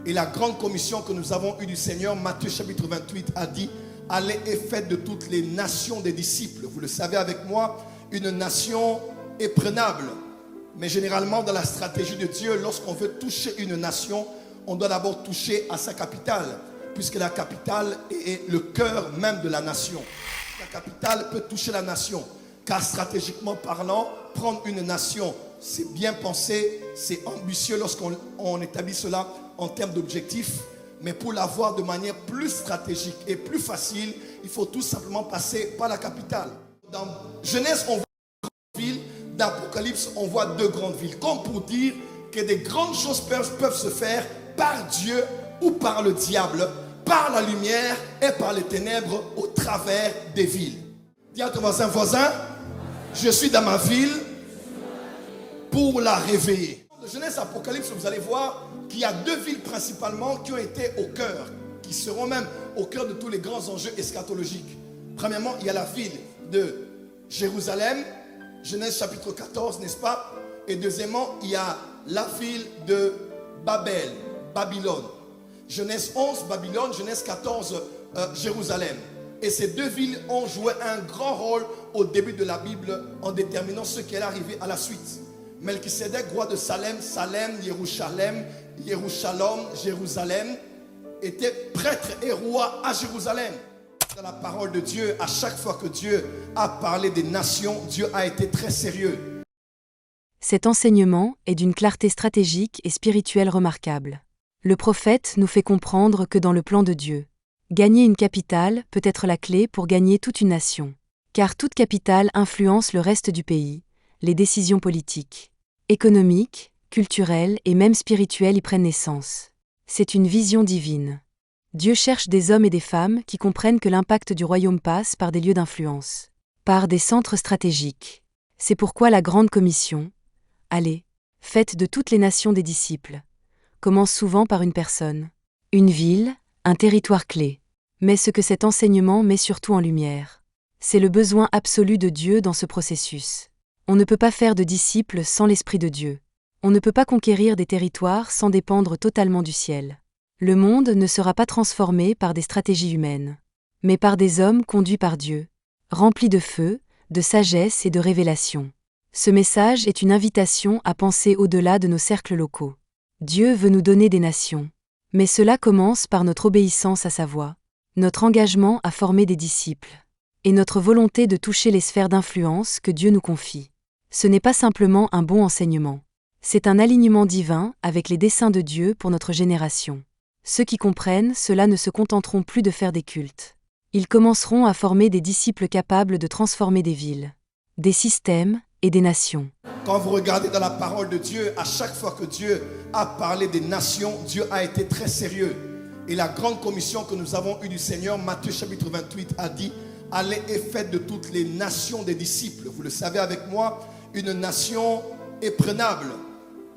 Et la grande commission que nous avons eue du Seigneur, Matthieu chapitre 28, a dit: allez et faites de toutes les nations des disciples. Vous le savez avec moi, une nation est prenable. Mais généralement, dans la stratégie de Dieu, lorsqu'on veut toucher une nation, on doit d'abord toucher à sa capitale, puisque la capitale est le cœur même de la nation. La capitale peut toucher la nation, car stratégiquement parlant, prendre une nation, c'est bien pensé, c'est ambitieux lorsqu'on établit cela en termes d'objectifs. Mais pour l'avoir de manière plus stratégique et plus facile, il faut tout simplement passer par la capitale. Dans Genèse, on voit deux grandes villes. Dans Apocalypse, on voit deux grandes villes. Comme pour dire que des grandes choses peuvent se faire par Dieu ou par le diable, par la lumière et par les ténèbres au travers des villes. Dis à ton voisin, je suis dans ma ville pour la réveiller. De Genèse à Apocalypse, vous allez voir qu'il y a deux villes principalement qui ont été au cœur, qui seront même au cœur de tous les grands enjeux eschatologiques. Premièrement, il y a la ville de Jérusalem, Genèse chapitre 14, n'est-ce pas? Et deuxièmement, il y a la ville de Babylone. Genèse 11, Babylone, Genèse 14, Jérusalem. Et ces deux villes ont joué un grand rôle au début de la Bible en déterminant ce qui allait arriver à la suite. Melchisédek, roi de Salem, Jérusalem, était prêtre et roi à Jérusalem. Dans la parole de Dieu, à chaque fois que Dieu a parlé des nations, Dieu a été très sérieux. Cet enseignement est d'une clarté stratégique et spirituelle remarquable. Le prophète nous fait comprendre que dans le plan de Dieu, gagner une capitale peut être la clé pour gagner toute une nation. Car toute capitale influence le reste du pays, les décisions politiques, économiques, culturelles et même spirituelles y prennent naissance. C'est une vision divine. Dieu cherche des hommes et des femmes qui comprennent que l'impact du royaume passe par des lieux d'influence, par des centres stratégiques. C'est pourquoi la grande commission, allez, faites de toutes les nations des disciples, commence souvent par une personne, une ville, un territoire clé. Mais ce que cet enseignement met surtout en lumière, c'est le besoin absolu de Dieu dans ce processus. On ne peut pas faire de disciples sans l'Esprit de Dieu. On ne peut pas conquérir des territoires sans dépendre totalement du ciel. Le monde ne sera pas transformé par des stratégies humaines, mais par des hommes conduits par Dieu, remplis de feu, de sagesse et de révélation. Ce message est une invitation à penser au-delà de nos cercles locaux. Dieu veut nous donner des nations. Mais cela commence par notre obéissance à sa voix, notre engagement à former des disciples, et notre volonté de toucher les sphères d'influence que Dieu nous confie. Ce n'est pas simplement un bon enseignement. C'est un alignement divin avec les desseins de Dieu pour notre génération. Ceux qui comprennent cela ne se contenteront plus de faire des cultes. Ils commenceront à former des disciples capables de transformer des villes, des systèmes et des nations. Quand vous regardez dans la parole de Dieu, à chaque fois que Dieu a parlé des nations, Dieu a été très sérieux. Et la grande commission que nous avons eue du Seigneur, Matthieu chapitre 28, a dit: allez et faites de toutes les nations des disciples. Vous le savez avec moi, une nation est prenable.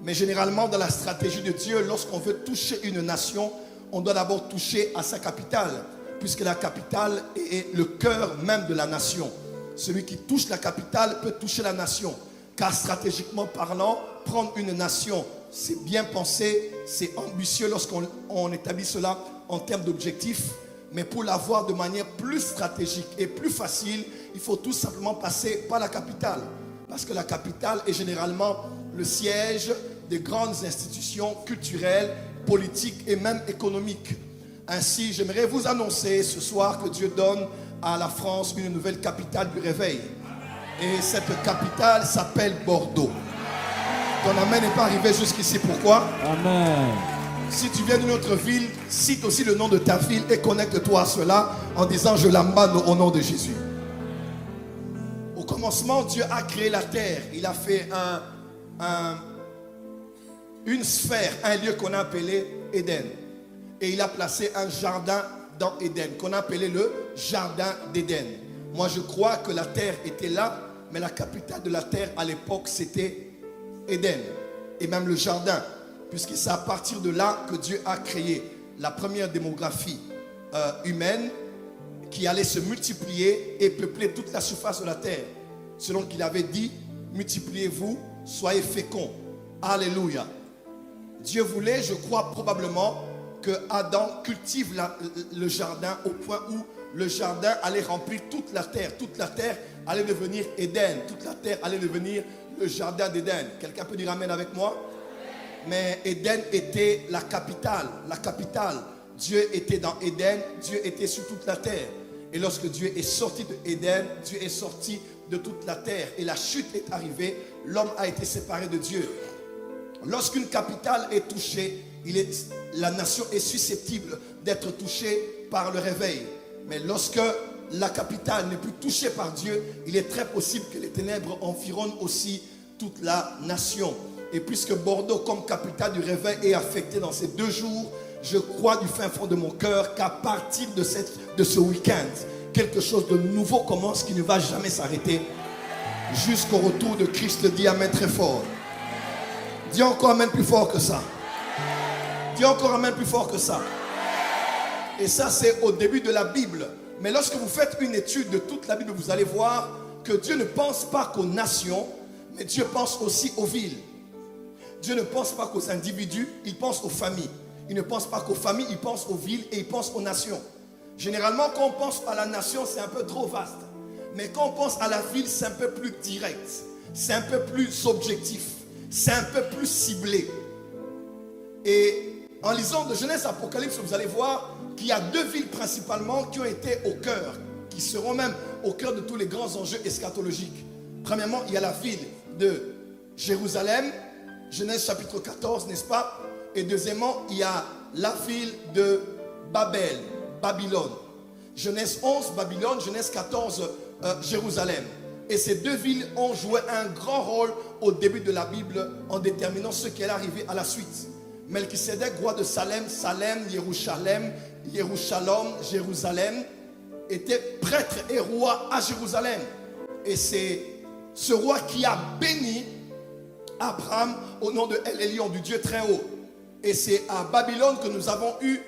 Mais généralement, dans la stratégie de Dieu, lorsqu'on veut toucher une nation, on doit d'abord toucher à sa capitale, puisque la capitale est le cœur même de la nation. Celui qui touche la capitale peut toucher la nation. Car stratégiquement parlant, prendre une nation, c'est bien pensé, c'est ambitieux lorsqu'on établit cela en termes d'objectifs. Mais pour l'avoir de manière plus stratégique et plus facile, il faut tout simplement passer par la capitale. Parce que la capitale est généralement le siège des grandes institutions culturelles, politiques et même économiques. Ainsi, j'aimerais vous annoncer ce soir que Dieu donne à la France une nouvelle capitale du réveil. Et cette capitale s'appelle Bordeaux. Ton amen n'est pas arrivé jusqu'ici. Pourquoi? Amen. Si tu viens d'une autre ville, cite aussi le nom de ta ville et connecte-toi à cela en disant: je l'emmène au nom de Jésus. Au commencement, Dieu a créé la terre. Il a fait une sphère, un lieu qu'on a appelé Éden. Et il a placé un jardin dans Éden, qu'on a appelé le jardin d'Éden. Moi, je crois que la terre était là, mais la capitale de la terre à l'époque, c'était Éden. Et même le jardin, puisque c'est à partir de là que Dieu a créé la première démographie humaine qui allait se multiplier et peupler toute la surface de la terre. Selon qu'il avait dit: multipliez-vous, soyez féconds. Alléluia. Dieu voulait, je crois probablement, que Adam cultive le jardin au point où le jardin allait remplir toute la terre. Toute la terre allait devenir Éden. Toute la terre allait devenir le jardin d'Éden. Quelqu'un peut dire amen avec moi? Mais Éden était la capitale. La capitale. Dieu était dans Éden. Dieu était sur toute la terre. Et lorsque Dieu est sorti de Éden, Dieu est sorti de toute la terre. Et la chute est arrivée. L'homme a été séparé de Dieu. Lorsqu'une capitale est touchée, la nation est susceptible d'être touchée par le réveil. Mais lorsque la capitale n'est plus touchée par Dieu, il est très possible que les ténèbres environnent aussi toute la nation. Et puisque Bordeaux, comme capitale du réveil, est affectée dans ces 2 jours, je crois du fin fond de mon cœur qu'à partir de ce week-end, quelque chose de nouveau commence qui ne va jamais s'arrêter jusqu'au retour de Christ. Dis amen très fort. Dis encore amen plus fort que ça. Dis encore amen plus fort que ça. Et ça, c'est au début de la Bible. Mais lorsque vous faites une étude de toute la Bible, vous allez voir que Dieu ne pense pas qu'aux nations, mais Dieu pense aussi aux villes. Dieu ne pense pas qu'aux individus, il pense aux familles. Il ne pense pas qu'aux familles, il pense aux villes et il pense aux nations. Généralement, quand on pense à la nation, c'est un peu trop vaste. Mais quand on pense à la ville, c'est un peu plus direct. C'est un peu plus objectif. C'est un peu plus ciblé. Et en lisant de Genèse à Apocalypse, vous allez voir qu'il y a 2 villes principalement qui ont été au cœur, qui seront même au cœur de tous les grands enjeux eschatologiques. Premièrement, il y a la ville de Jérusalem, Genèse chapitre 14, n'est-ce pas? Et deuxièmement, il y a la ville de Babylone. Genèse 11, Babylone, Genèse 14, Jérusalem. Et ces 2 villes ont joué un grand rôle au début de la Bible en déterminant ce qui allait arriver à la suite. Melchisédek, roi de Salem, Jérusalem, était prêtre et roi à Jérusalem. Et c'est ce roi qui a béni Abraham au nom de El Elyon, du Dieu très haut. Et c'est à Babylone que nous avons eu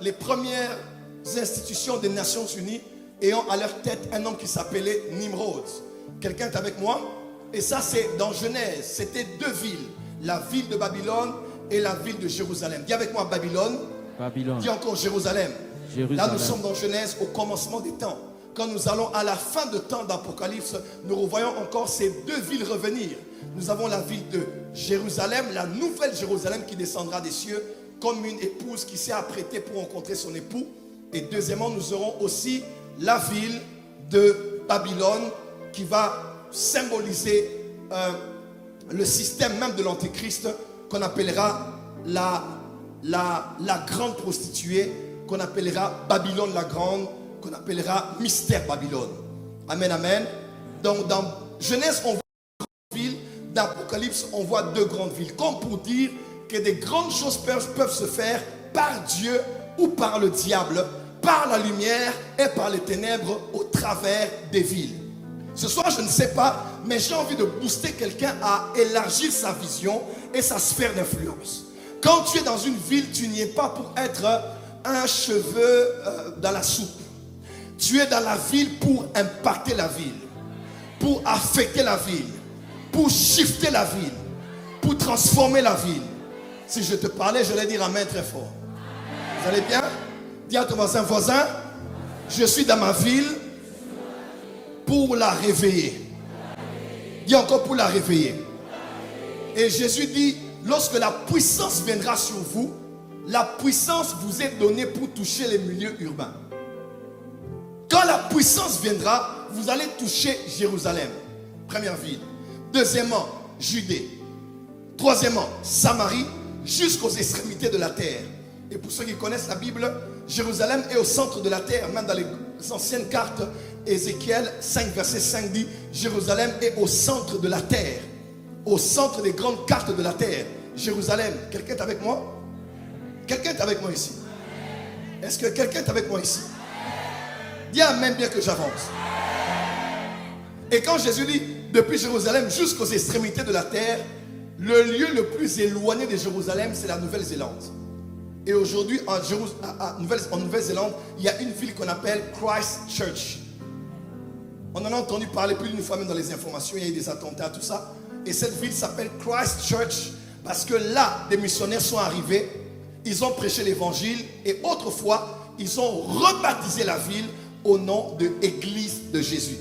les premières institutions des Nations Unies ayant à leur tête un homme qui s'appelait Nimrod. Quelqu'un est avec moi? Et ça, c'est dans Genèse. C'était 2 villes. La ville de Babylone et la ville de Jérusalem. Dis avec moi Babylone. Dis encore Jérusalem. Là, nous sommes dans Genèse au commencement des temps. Quand nous allons à la fin de temps d'Apocalypse, nous revoyons encore ces 2 villes revenir. Nous avons la ville de Jérusalem, la nouvelle Jérusalem qui descendra des cieux, comme une épouse qui s'est apprêtée pour rencontrer son époux. Et deuxièmement, nous aurons aussi la ville de Babylone qui va symboliser le système même de l'Antéchrist qu'on appellera la grande prostituée, qu'on appellera Babylone la grande, qu'on appellera mystère Babylone. Amen, amen. Donc dans Genèse, on voit 2 villes, dans Apocalypse, on voit 2 grandes villes. Comme pour dire que des grandes choses peuvent se faire par Dieu ou par le diable, par la lumière et par les ténèbres au travers des villes. Ce soir, je ne sais pas, mais j'ai envie de booster quelqu'un à élargir sa vision et sa sphère d'influence. Quand tu es dans une ville, tu n'y es pas pour être un cheveu dans la soupe. Tu es dans la ville pour impacter la ville, pour affecter la ville, pour shifter la ville, pour transformer la ville. Si je te parlais, je vais dire amen très fort. Vous allez bien? Dis à ton voisin, je suis dans ma ville pour la réveiller. Dis encore pour la réveiller. Et Jésus dit, lorsque la puissance viendra sur vous, la puissance vous est donnée pour toucher les milieux urbains. Quand la puissance viendra, vous allez toucher Jérusalem, première ville. Deuxièmement, Judée. Troisièmement, Samarie, jusqu'aux extrémités de la terre. Et pour ceux qui connaissent la Bible, Jérusalem est au centre de la terre. Même dans les anciennes cartes, Ézéchiel 5, verset 5 dit, Jérusalem est au centre de la terre. Au centre des grandes cartes de la terre. Jérusalem, quelqu'un est avec moi? Quelqu'un est avec moi ici? Est-ce que quelqu'un est avec moi ici? Dis amen bien que j'avance. Et quand Jésus dit, depuis Jérusalem jusqu'aux extrémités de la terre, le lieu le plus éloigné de Jérusalem, c'est la Nouvelle-Zélande. Et aujourd'hui, en Nouvelle-Zélande, il y a une ville qu'on appelle Christchurch. On en a entendu parler plus d'une fois même dans les informations, il y a eu des attentats, tout ça. Et cette ville s'appelle Christchurch parce que là, des missionnaires sont arrivés ils ont prêché l'évangile et autrefois, ils ont rebaptisé la ville au nom de l'Église de Jésus.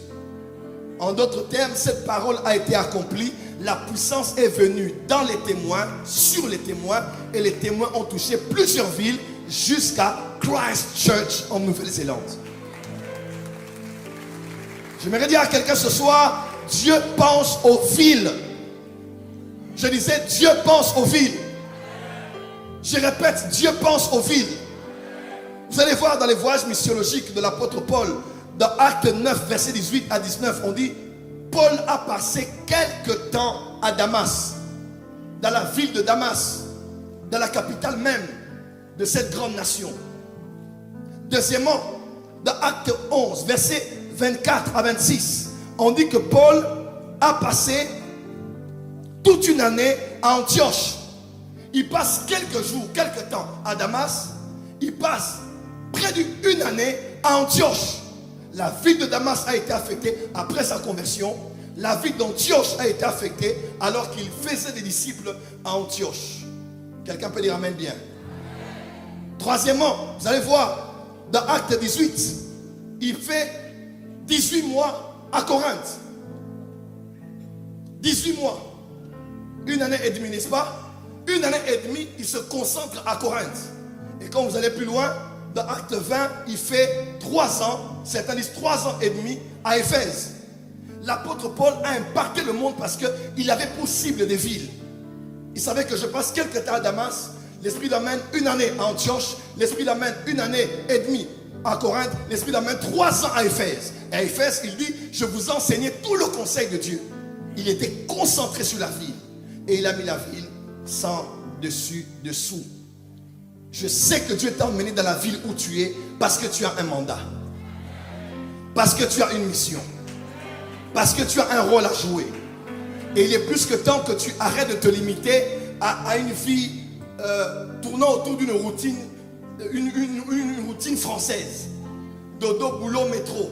En d'autres termes, cette parole a été accomplie. La puissance est venue dans les témoins, sur les témoins, et les témoins ont touché plusieurs villes jusqu'à Christchurch en Nouvelle-Zélande. J'aimerais dire à quelqu'un ce soir, Dieu pense aux villes. Je disais, Dieu pense aux villes. Je répète, Dieu pense aux villes. Vous allez voir dans les voyages missiologiques de l'apôtre Paul, dans Acte 9, versets 18 à 19, on dit, Paul a passé quelque temps à Damas, dans la ville de Damas, dans la capitale même de cette grande nation. Deuxièmement, dans Acte 11, versets 24 à 26, on dit que Paul a passé toute une année à Antioche. Il passe quelques jours, quelques temps à Damas. Il passe près d'une année à Antioche. La ville de Damas a été affectée après sa conversion. La ville d'Antioche a été affectée alors qu'il faisait des disciples à Antioche. Quelqu'un peut dire amen bien. Troisièmement, vous allez voir, dans Acte 18, il fait 18 mois à Corinthe. 18 mois. Une année et demie, n'est-ce pas? Une année et demie, il se concentre à Corinthe. Et quand vous allez plus loin, dans Acte 20, il fait 3 ans, certains disent 3 ans et demi, à Éphèse. L'apôtre Paul a impacté le monde parce qu'il avait pour cible des villes. Il savait que je passe quelques temps à Damas, l'Esprit l'amène une année à Antioche, l'Esprit l'amène une année et demie à Corinthe, l'Esprit l'amène 3 ans à Éphèse. Et à Éphèse, il dit, je vous enseignais tout le conseil de Dieu. Il était concentré sur la ville. Et il a mis la ville sans dessus dessous. Je sais que Dieu t'a emmené dans la ville où tu es parce que tu as un mandat. Parce que tu as une mission. Parce que tu as un rôle à jouer. Et il est plus que temps que tu arrêtes de te limiter à une vie tournant autour d'une routine, une routine française. Dodo, boulot, métro.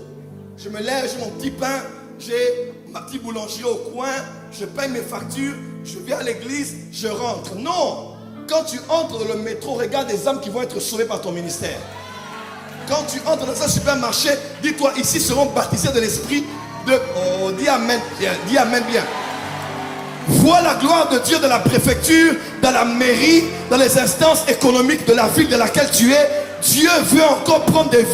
Je me lève, j'ai mon petit pain, j'ai ma petite boulangerie au coin, je paye mes factures, je vais à l'église, je rentre. Non! Quand tu entres dans le métro, regarde les âmes qui vont être sauvées par ton ministère. Quand tu entres dans un supermarché, dis-toi, ici seront baptisés de l'esprit de... Oh, dis amen bien, dis amen bien. Vois la gloire de Dieu dans la préfecture, dans la mairie, dans les instances économiques de la ville de laquelle tu es. Dieu veut encore prendre des vies.